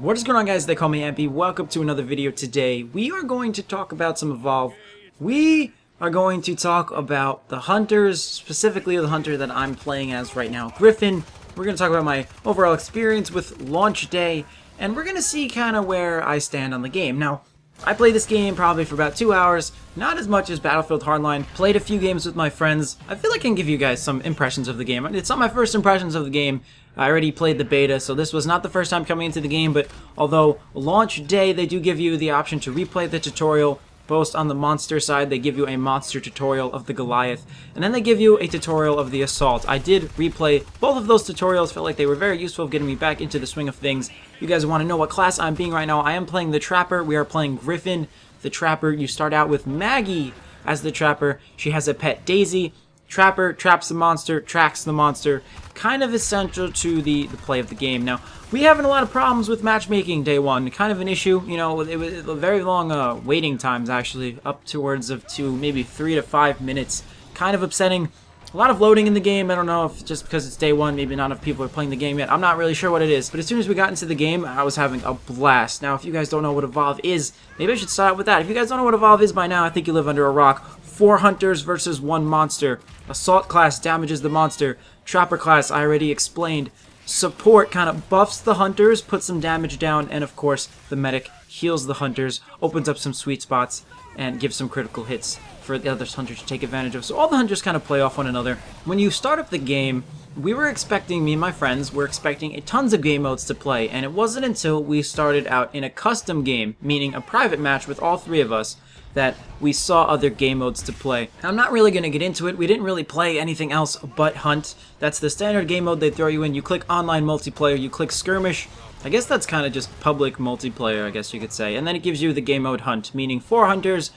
What is going on, guys? They call me Ampy. Welcome to another video. Today we are going to talk about some Evolve. We are going to talk about the hunters, specifically the hunter that I'm playing as right now, Griffin. We're going to talk about my overall experience with launch day, and we're going to see kind of where I stand on the game. Now, I played this game probably for about 2 hours, not as much as Battlefield Hardline. Played a few games with my friends. I feel like I can give you guys some impressions of the game. It's not my first impressions of the game. I already played the beta, so this was not the first time coming into the game, but although launch day, they do give you the option to replay the tutorial. Both on the monster side, they give you a monster tutorial of the Goliath, and then they give you a tutorial of the Assault. I did replay both of those tutorials, felt like they were very useful of getting me back into the swing of things. You guys want to know what class I'm being right now? I am playing the Trapper. We are playing Griffin, the Trapper. You start out with Maggie as the Trapper. She has a pet, Daisy. Trapper traps the monster, tracks the monster, kind of essential to the play of the game. Now, we having a lot of problems with matchmaking day one, kind of an issue, you know, it was very long waiting times actually, up towards of maybe 3 to 5 minutes, kind of upsetting. A lot of loading in the game. I don't know if just because it's day one, maybe not enough people are playing the game yet. I'm not really sure what it is, but as soon as we got into the game, I was having a blast. Now, if you guys don't know what Evolve is, maybe I should start out with that. If you guys don't know what Evolve is by now, I think you live under a rock. 4 hunters versus 1 monster. Assault class damages the monster. Trapper class, I already explained. Support kind of buffs the hunters, puts some damage down, and of course, the medic heals the hunters, opens up some sweet spots, and gives some critical hits for the other hunters to take advantage of. So all the hunters kind of play off one another. When you start up the game, we were expecting, me and my friends were expecting tons of game modes to play, and it wasn't until we started out in a custom game, meaning a private match with all 3 of us, that we saw other game modes to play. Now, I'm not really going to get into it. We didn't really play anything else but Hunt. That's the standard game mode they throw you in. You click online multiplayer, you click skirmish. I guess that's kind of just public multiplayer, I guess you could say. And then it gives you the game mode Hunt, meaning 4 hunters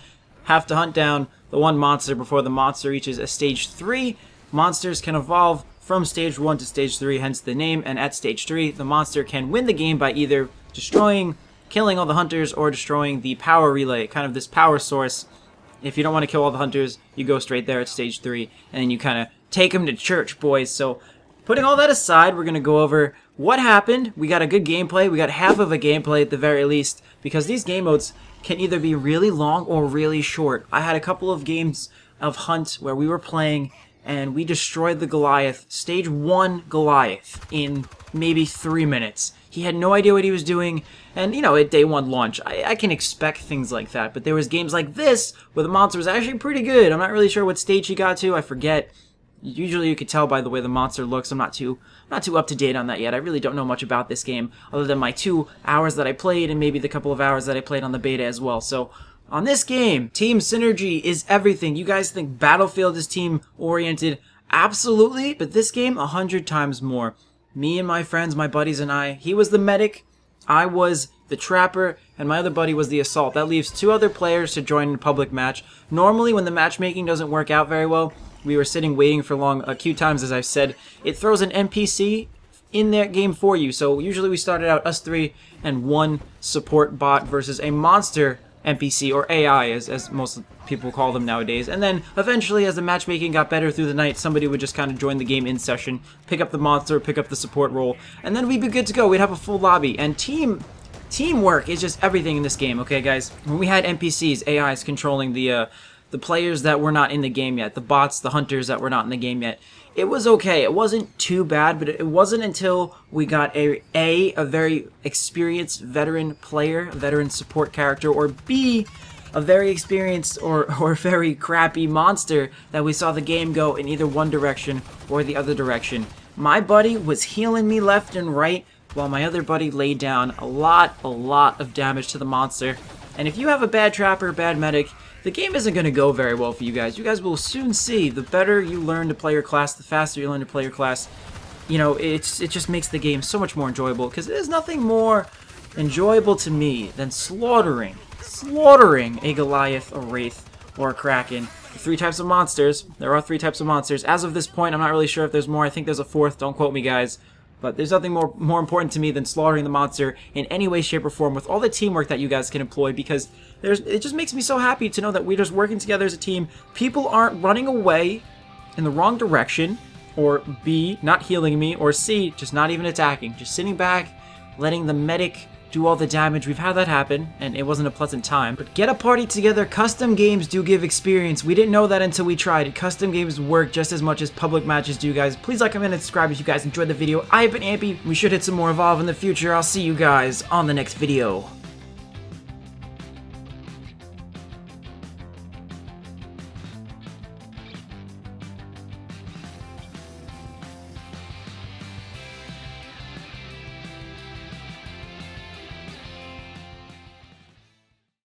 have to hunt down the 1 monster before the monster reaches a stage 3. Monsters can evolve from stage 1 to stage 3, hence the name, and at stage 3, the monster can win the game by either killing all the hunters or destroying the power relay, kind of this power source. If you don't want to kill all the hunters, you go straight there at stage 3, and then you kind of take them to church, boys. So, putting all that aside, we're going to go over what happened. We got a good gameplay. We got half of a gameplay at the very least, because these game modes can either be really long or really short. I had a couple of games of Hunt where we were playing, and we destroyed the Goliath, stage 1 Goliath, in maybe 3 minutes. He had no idea what he was doing, and, you know, at day 1 launch, I can expect things like that, but there was games like this, where the monster was actually pretty good. I'm not really sure what stage he got to, I forget. Usually you could tell by the way the monster looks. I'm not too up to date on that yet. I really don't know much about this game, other than my 2 hours that I played, and maybe the couple of hours that I played on the beta as well. So, on this game, team synergy is everything. You guys think Battlefield is team-oriented? Absolutely, but this game, 100 times more. Me and my friends, my buddies and I, he was the medic, I was the Trapper, and my other buddy was the Assault. That leaves 2 other players to join in a public match. Normally, when the matchmaking doesn't work out very well, we were sitting waiting for long queue times, as I've said. It throws an NPC in that game for you. So usually we started out us 3 and 1 support bot versus a monster NPC, or AI as most people call them nowadays. And then eventually, as the matchmaking got better through the night, somebody would just kind of join the game in session, pick up the monster, pick up the support role, and then we'd be good to go. We'd have a full lobby. And teamwork is just everything in this game, okay guys? When we had NPCs, AIs controlling the players that were not in the game yet, the bots, the hunters that were not in the game yet, it was okay. It wasn't too bad, but it wasn't until we got a very experienced veteran player, a veteran support character, or B, a very experienced or very crappy monster, that we saw the game go in either one direction or the other direction. My buddy was healing me left and right, while my other buddy laid down a lot of damage to the monster. And if you have a bad Trapper, bad medic, the game isn't going to go very well for you guys. You guys will soon see, the better you learn to play your class, the faster you learn to play your class, you know, it just makes the game so much more enjoyable, because there's nothing more enjoyable to me than slaughtering a Goliath, a Wraith, or a Kraken. 3 types of monsters. There are 3 types of monsters. As of this point, I'm not really sure if there's more. I think there's a 4th. Don't quote me, guys. But there's nothing more important to me than slaughtering the monster in any way, shape, or form with all the teamwork that you guys can employ, because it just makes me so happy to know that we're just working together as a team. People aren't running away in the wrong direction, or B, not healing me, or C, just not even attacking. Just sitting back, letting the medic do all the damage. We've had that happen, and it wasn't a pleasant time. But get a party together. Custom games do give experience. We didn't know that until we tried it. Custom games work just as much as public matches do, guys. Please like, comment, and subscribe if you guys enjoyed the video. I've been Ampy. We should hit some more Evolve in the future. I'll see you guys on the next video.